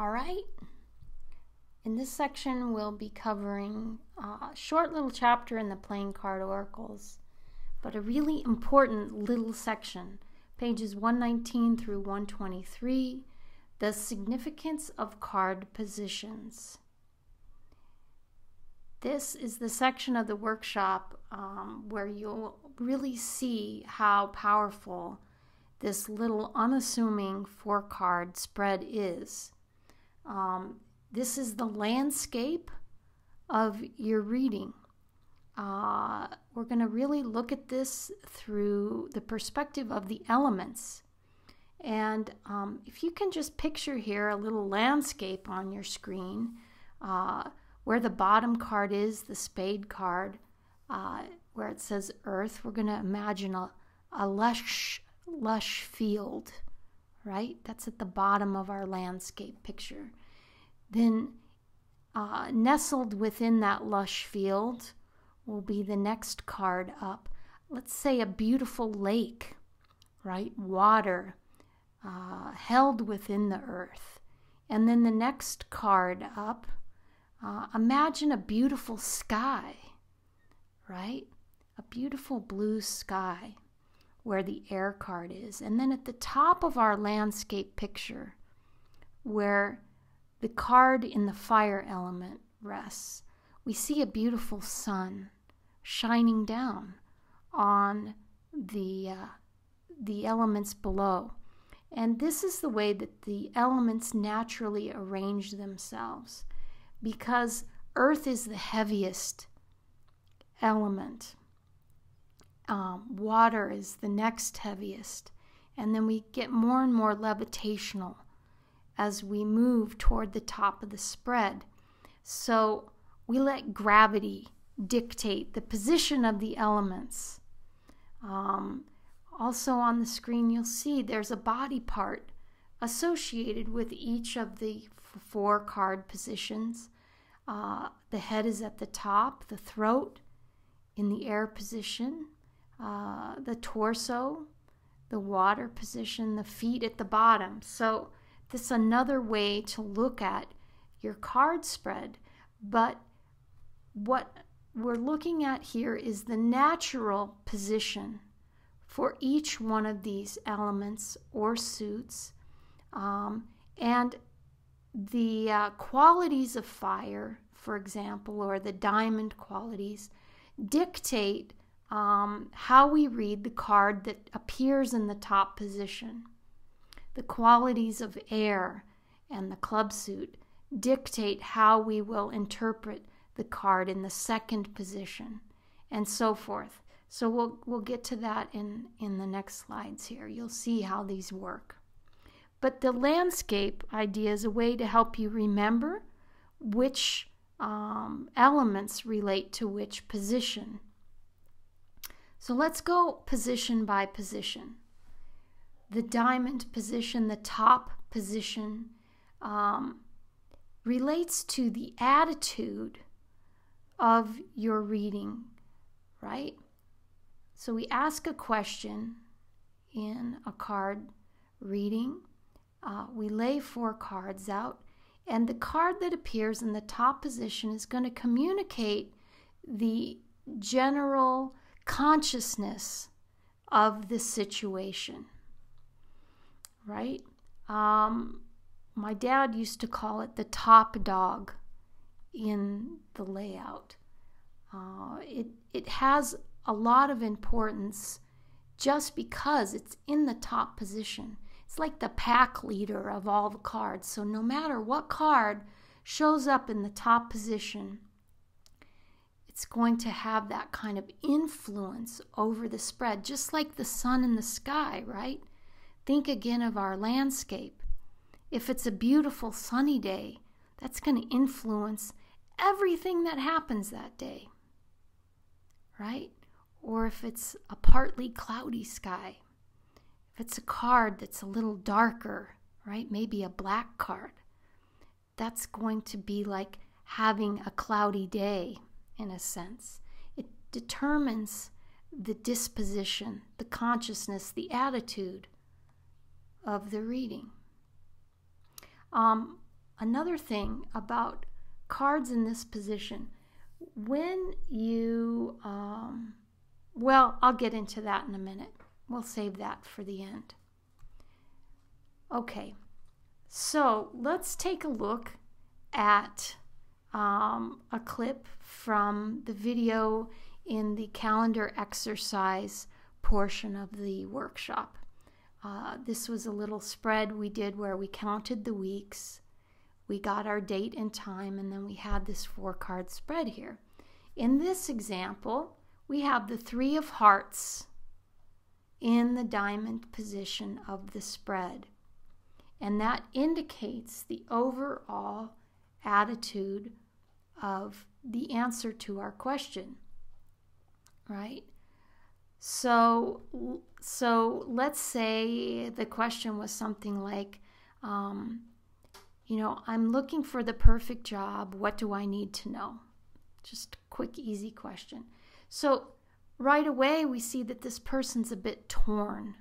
All right. In this section, we'll be covering a short little chapter in the playing card oracles, but a really important little section, pages 119 through 123, the significance of card positions. This is the section of the workshop where you'll really see how powerful this little unassuming 4-card spread is. This is the landscape of your reading. We're going to really look at this through the perspective of the elements. And if you can just picture here a little landscape on your screen, where the bottom card is, the spade card, where it says earth, we're going to imagine a lush field, right? That's at the bottom of our landscape picture. Then nestled within that lush field will be the next card up. Let's say a beautiful lake, right? Water held within the earth. And then the next card up, imagine a beautiful sky, right? A beautiful blue sky where the air card is. And then at the top of our landscape picture, where the card in the fire element rests, we see a beautiful sun shining down on the elements below. And this is the way that the elements naturally arrange themselves, because earth is the heaviest element. Water is the next heaviest. And then we get more and more levitational as we move toward the top of the spread. So we let gravity dictate the position of the elements. Also on the screen you'll see there's a body part associated with each of the 4 card positions. The head is at the top, the throat in the air position, the torso, the water position, the feet at the bottom. So this is another way to look at your card spread, but what we're looking at here is the natural position for each one of these elements or suits, and the qualities of fire, for example, or the diamond qualities, dictate how we read the card that appears in the top position. The qualities of air and the club suit dictate how we will interpret the card in the second position, and so forth. So we'll get to that in the next slides here. You'll see how these work. But the landscape idea is a way to help you remember which elements relate to which position. So let's go position by position. The diamond position, the top position, relates to the attitude of your reading, right? So we ask a question in a card reading. We lay 4 cards out, and the card that appears in the top position is going to communicate the general consciousness of the situation, right? My dad used to call it the top dog in the layout. It has a lot of importance just because it's in the top position. It's like the pack leader of all the cards. So no matter what card shows up in the top position, it's going to have that kind of influence over the spread, just like the sun in the sky, right? Think again of our landscape. If it's a beautiful sunny day, that's going to influence everything that happens that day, right? Or if it's a partly cloudy sky, if it's a card that's a little darker, right? Maybe a black card, that's going to be like having a cloudy day in a sense. It determines the disposition, the consciousness, the attitude of the reading. another thing about cards in this position, when you, well, I'll get into that in a minute. We'll save that for the end. Okay, so let's take a look at a clip from the video in the calendar exercise portion of the workshop. This was a little spread we did where we counted the weeks, we got our date and time, and then we had this 4-card spread here. In this example, we have the 3 of Hearts in the diamond position of the spread. And that indicates the overall attitude of the answer to our question, right? So let's say the question was something like, you know, I'm looking for the perfect job. What do I need to know? Just a quick, easy question. So right away, we see that this person's a bit torn,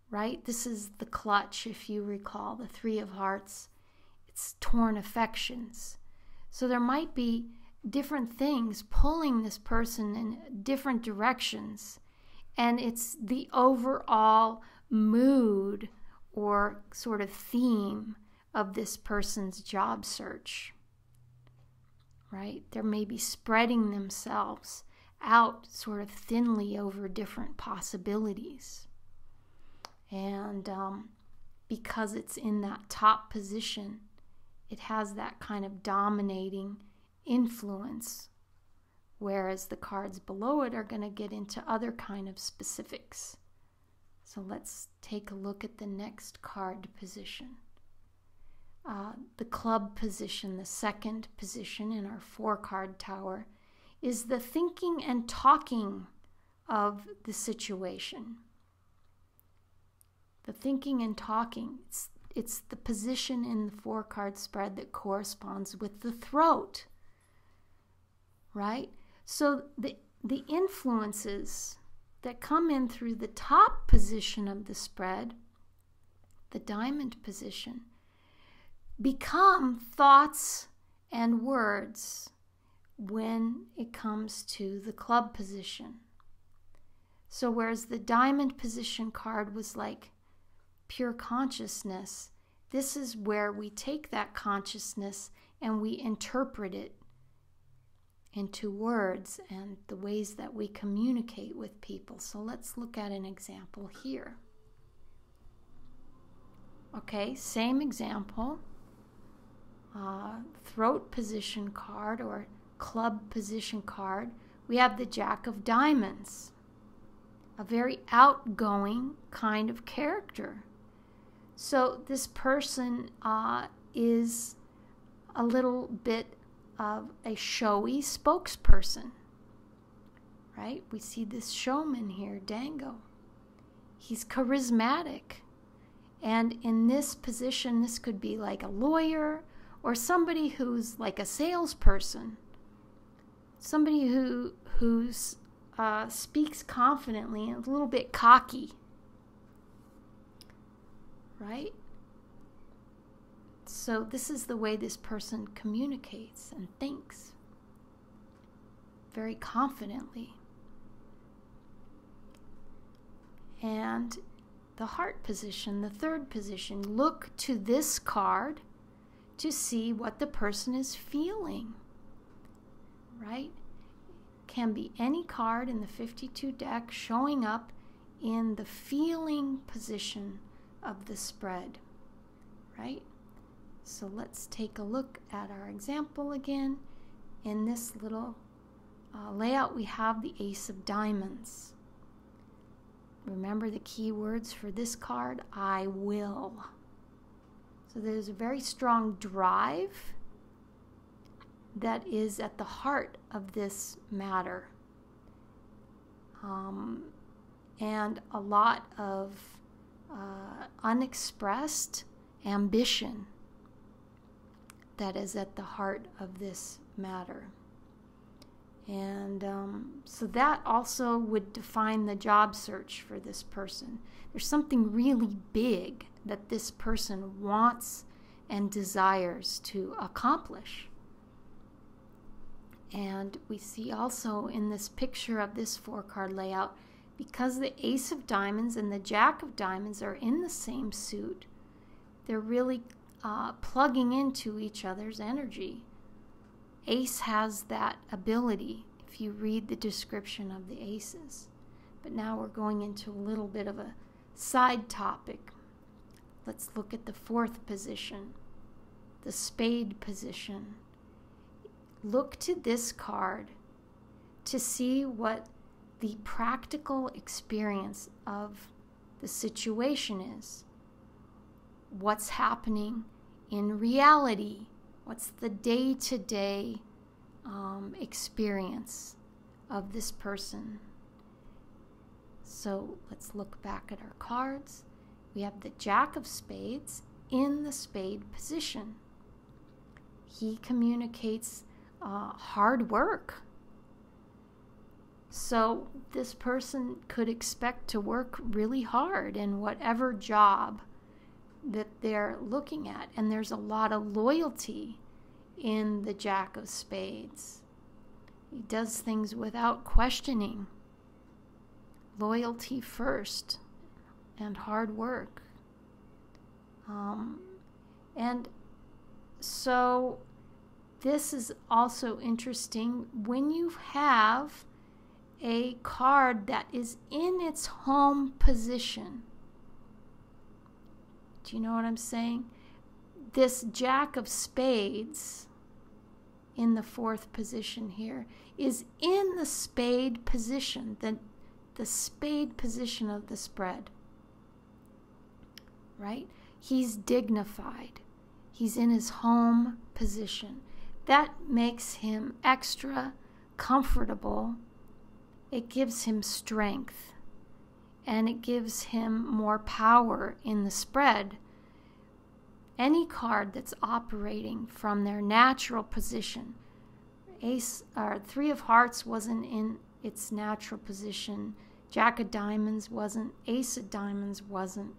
right? This is the clutch, if you recall, the 3 of Hearts. It's torn affections. So there might be different things pulling this person in different directions. And it's the overall mood or sort of theme of this person's job search, right? They may be spreading themselves out sort of thinly over different possibilities. And because it's in that top position, it has that kind of dominating influence, whereas the cards below it are going to get into other kind of specifics. So let's take a look at the next card position. The club position, the second position in our 4-card tower, is the thinking and talking of the situation. The thinking and talking, it's the position in the 4-card spread that corresponds with the throat, right? So the influences that come in through the top position of the spread, the diamond position, become thoughts and words when it comes to the club position. So whereas the diamond position card was like pure consciousness, this is where we take that consciousness and we interpret it into words and the ways that we communicate with people. So let's look at an example here. Okay, same example. Throat position card or club position card. We have the Jack of Diamonds, a very outgoing kind of character. So this person is a little bit of a showy spokesperson, right? We see this showman here, Dango. He's charismatic. And in this position, this could be like a lawyer or somebody who's like a salesperson, somebody who speaks confidently and a little bit cocky, right? So this is the way this person communicates and thinks, very confidently. And the heart position, the third position, look to this card to see what the person is feeling, right? Can be any card in the 52 deck showing up in the feeling position of the spread, right? So let's take a look at our example again. In this little layout, we have the Ace of Diamonds. Remember the key words for this card, I will. So there's a very strong drive that is at the heart of this matter. And a lot of unexpressed ambition that is at the heart of this matter. And so that also would define the job search for this person. There's something really big that this person wants and desires to accomplish. And we see also in this picture of this 4-card layout, because the Ace of Diamonds and the Jack of Diamonds are in the same suit, they're really plugging into each other's energy. Ace has that ability if you read the description of the aces. But now we're going into a little bit of a side topic. Let's look at the 4th position, the spade position. Look to this card to see what the practical experience of the situation is. What's happening in reality? What's the day-to-day experience of this person? So let's look back at our cards. We have the Jack of Spades in the spade position. He communicates hard work. So this person could expect to work really hard in whatever job that they're looking at. And there's a lot of loyalty in the Jack of Spades. He does things without questioning. Loyalty first and hard work. And so this is also interesting when you have a card that is in its home position. Do you know what I'm saying? This Jack of Spades in the 4th position here is in the spade position, the spade position of the spread, right? He's dignified. He's in his home position. That makes him extra comfortable. It gives him strength, and it gives him more power in the spread. Any card that's operating from their natural position, Ace or 3 of Hearts wasn't in its natural position, Jack of Diamonds wasn't, Ace of Diamonds wasn't,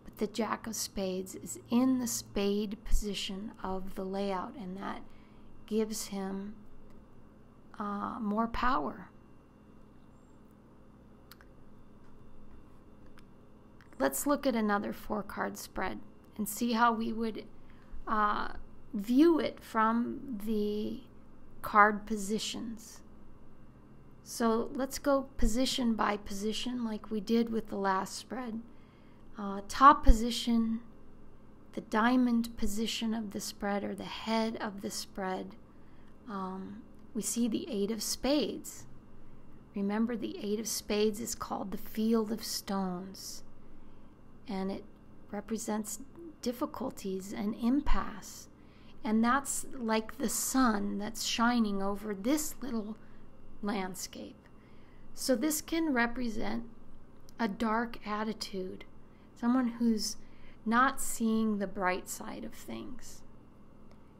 but the Jack of Spades is in the spade position of the layout, and that gives him more power. Let's look at another 4-card spread and see how we would view it from the card positions. So let's go position by position like we did with the last spread. Top position, the diamond position of the spread, or the head of the spread, we see the 8 of Spades. Remember, the 8 of Spades is called the Field of Stones, and it represents difficulties and impasse. And that's like the sun that's shining over this little landscape. So this can represent a dark attitude, someone who's not seeing the bright side of things.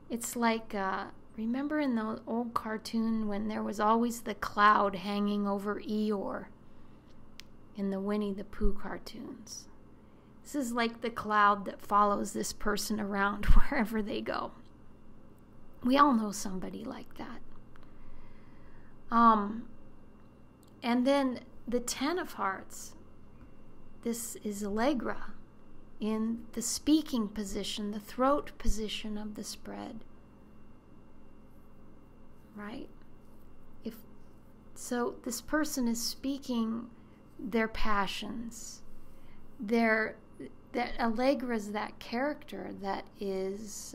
It's like, remember in the old cartoon when there was always the cloud hanging over Eeyore in the Winnie the Pooh cartoons? This is like the cloud that follows this person around wherever they go. We all know somebody like that. And then the 10 of Hearts. This is Allegra in the speaking position, the throat position of the spread. Right? So this person is speaking their passions. That Allegra is that character that is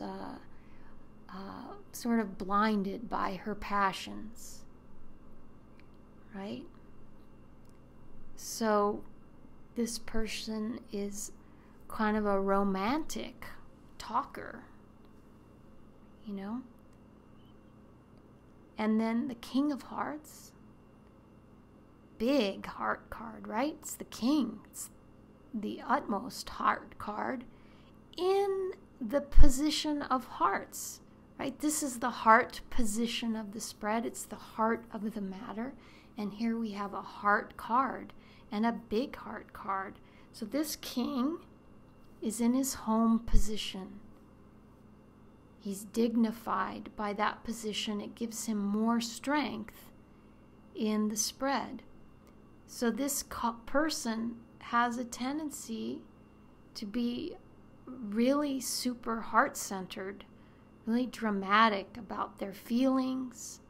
sort of blinded by her passions, right? So this person is kind of a romantic talker, you know? And then the King of Hearts, big heart card, right? It's the king. It's the utmost heart card in the position of hearts, right? This is the heart position of the spread. It's the heart of the matter. And here we have a heart card and a big heart card. So this king is in his home position. He's dignified by that position. It gives him more strength in the spread. So this person has a tendency to be really super heart-centered, really dramatic about their feelings,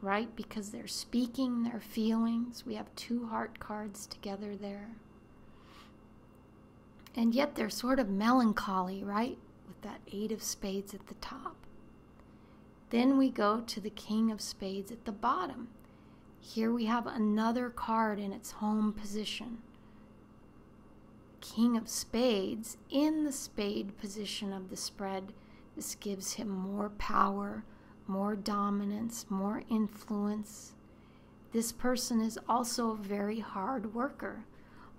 right? Because they're speaking their feelings. We have 2 heart cards together there. And yet they're sort of melancholy, right? With that 8 of spades at the top. Then we go to the King of Spades at the bottom. Here we have another card in its home position. King of Spades in the spade position of the spread. This gives him more power, more dominance, more influence. This person is also a very hard worker,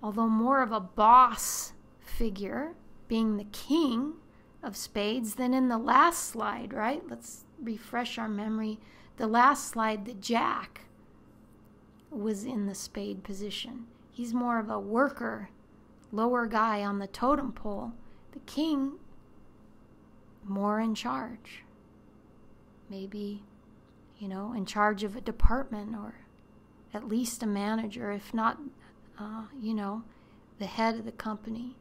although more of a boss figure, being the King of Spades, than in the last slide, right? Let's refresh our memory. The last slide, the Jack was in the spade position. He's more of a worker, lower guy on the totem pole. The King, more in charge. Maybe, in charge of a department, or at least a manager, if not, the head of the company.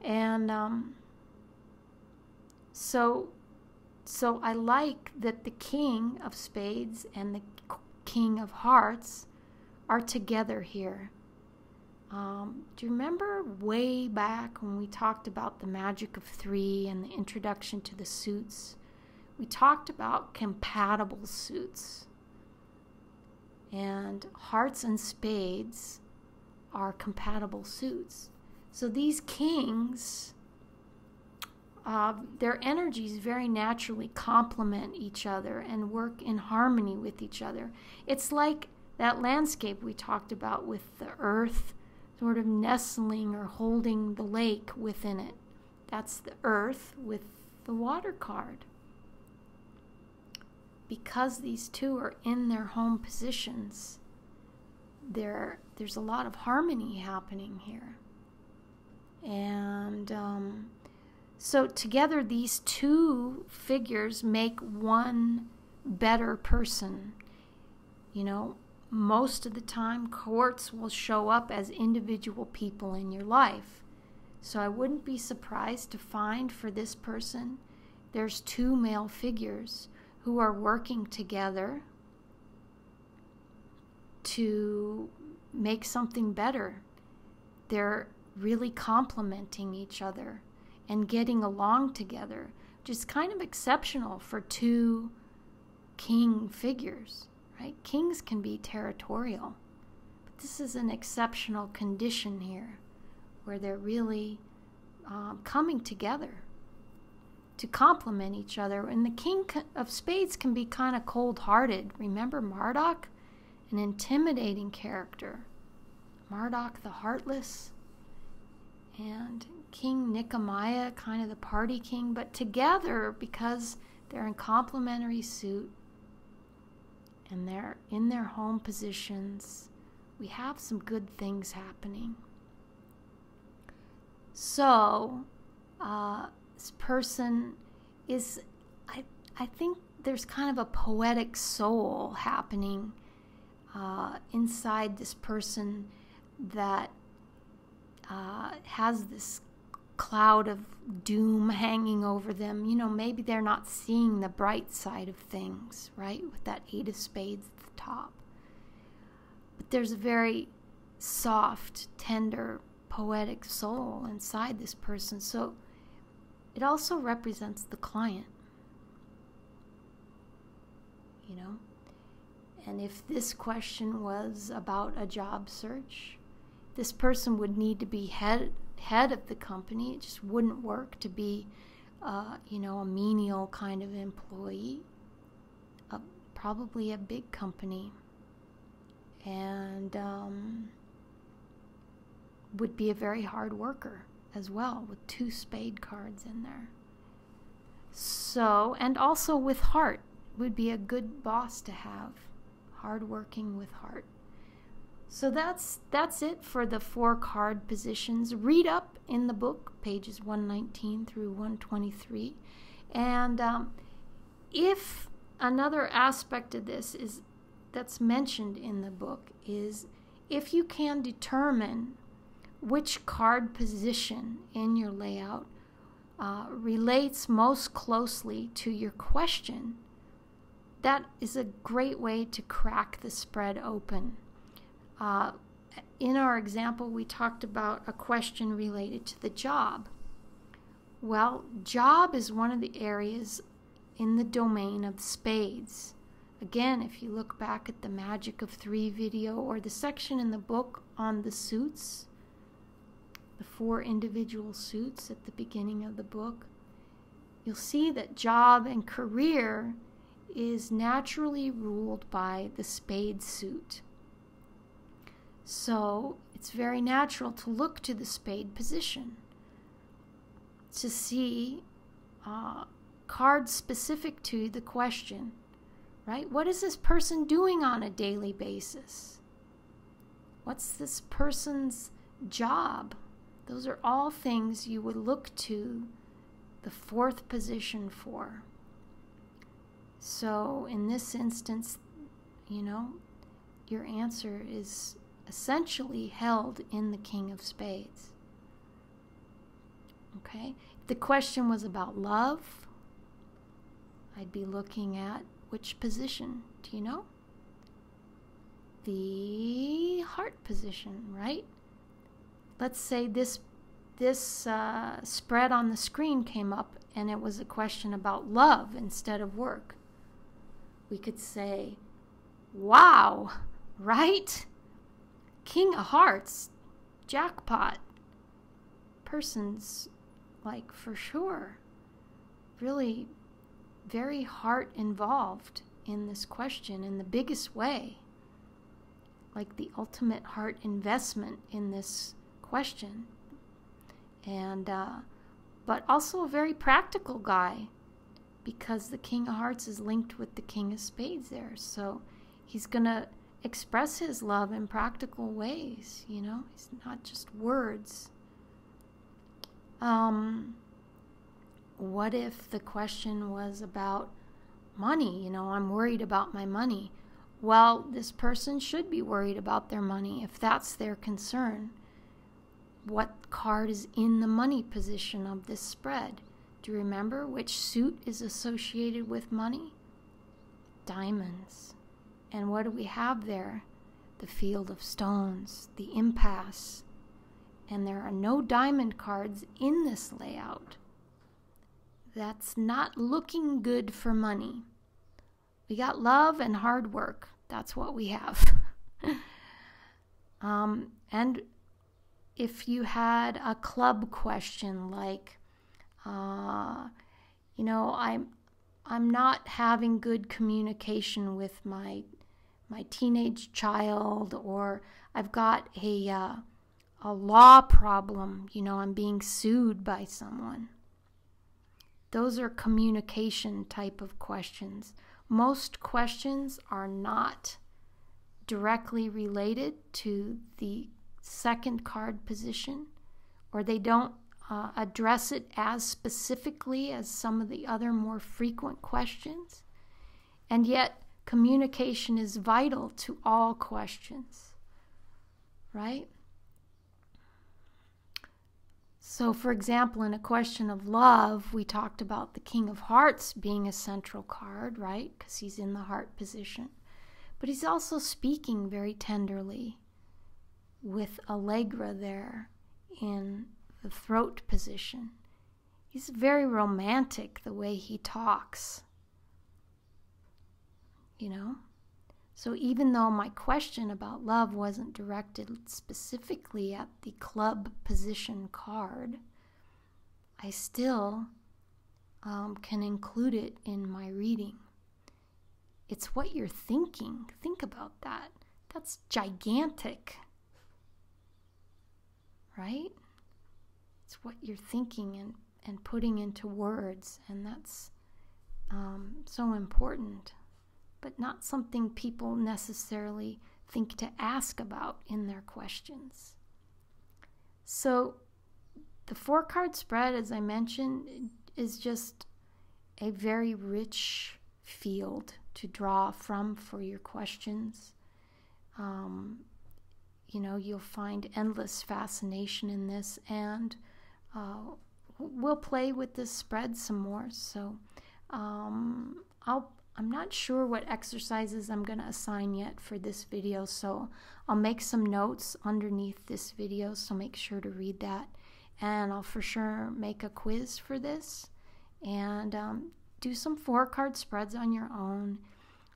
And so I like that the King of Spades and the King of Hearts are together here. Do you remember way back when we talked about the magic of 3 and the introduction to the suits? We talked about compatible suits. And hearts and spades are compatible suits. So these kings, their energies very naturally complement each other and work in harmony with each other. It's like that landscape we talked about with the earth sort of nestling or holding the lake within it. That's the earth with the water card. Because these two are in their home positions, there's a lot of harmony happening here. And so together these two figures make one better person. Most of the time courts will show up as individual people in your life. So I wouldn't be surprised to find for this person there's 2 male figures who are working together to make something better. They're really complementing each other and getting along together, which is kind of exceptional for 2 king figures, right? Kings can be territorial, but this is an exceptional condition here where they're really coming together to complement each other. And the King of Spades can be kind of cold-hearted. Remember Marduk? An intimidating character. Marduk the Heartless. And King Nehemiah, kind of the party king. But together, because they're in complementary suit and they're in their home positions, we have some good things happening. So, this person is, I think there's kind of a poetic soul happening inside this person that has this cloud of doom hanging over them. Maybe they're not seeing the bright side of things, right? With that 8 of spades at the top. But there's a very soft, tender, poetic soul inside this person. So it also represents the client, And if this question was about a job search, this person would need to be head of the company. It just wouldn't work to be, a menial kind of employee. Probably a big company. And would be a very hard worker as well, with 2 spade cards in there. So, and also with heart, would be a good boss to have. Hard-working with heart. So that's it for the 4 card positions. Read up in the book, pages 119 through 123. And if another aspect of this is that's mentioned in the book is if you can determine which card position in your layout relates most closely to your question, that is a great way to crack the spread open. In our example, we talked about a question related to the job. Well, job is one of the areas in the domain of spades. Again, if you look back at the Magic of Three video or the section in the book on the suits, the 4 individual suits at the beginning of the book, you'll see that job and career is naturally ruled by the spade suit. So it's very natural to look to the spade position to see cards specific to the question, right? What is this person doing on a daily basis? What's this person's job? Those are all things you would look to the 4th position for. So in this instance, your answer is essentially held in the King of Spades. Okay? If the question was about love, I'd be looking at which position? Do you know? The heart position, right? Let's say this spread on the screen came up and it was a question about love instead of work. We could say, wow, right? King of Hearts, jackpot. Person's like for sure really very heart involved in this question in the biggest way. Like the ultimate heart investment in this question. And but also a very practical guy, because the King of Hearts is linked with the King of Spades there. So he's going to express his love in practical ways, It's not just words. What if the question was about money? I'm worried about my money. Well, this person should be worried about their money if that's their concern. What card is in the money position of this spread? Do you remember which suit is associated with money? Diamonds. And what do we have there? The Field of Stones, the impasse. And there are no diamond cards in this layout. That's not looking good for money. We got love and hard work. That's what we have. And if you had a club question like, I'm not having good communication with my teenage child, or I've got a law problem, I'm being sued by someone. Those are communication type of questions. Most questions are not directly related to the second card position, or they don't address it as specifically as some of the other more frequent questions. And yet, communication is vital to all questions, right? So, for example, in a question of love, we talked about the King of Hearts being a central card, right? Because he's in the heart position. But he's also speaking very tenderly with Allegra there in the throat position. He's very romantic the way he talks, So even though my question about love wasn't directed specifically at the club position card, I still can include it in my reading. It's what you're thinking. Think about that. That's gigantic, right? It's what you're thinking and putting into words, and that's so important, but not something people necessarily think to ask about in their questions. So the 4-card spread, as I mentioned, is just a very rich field to draw from for your questions. You'll find endless fascination in this, and we'll play with this spread some more. So I'm not sure what exercises I'm going to assign yet for this video, so I'll make some notes underneath this video, so make sure to read that. And I'll for sure make a quiz for this, and do some 4-card spreads on your own.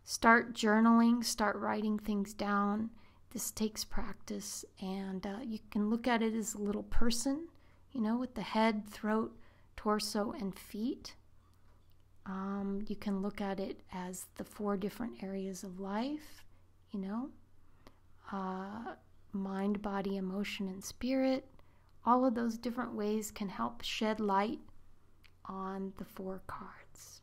Start journaling, start writing things down. This takes practice, and you can look at it as a little person, with the head, throat, torso, and feet. You can look at it as the 4 different areas of life, mind, body, emotion, and spirit. All of those different ways can help shed light on the 4 cards.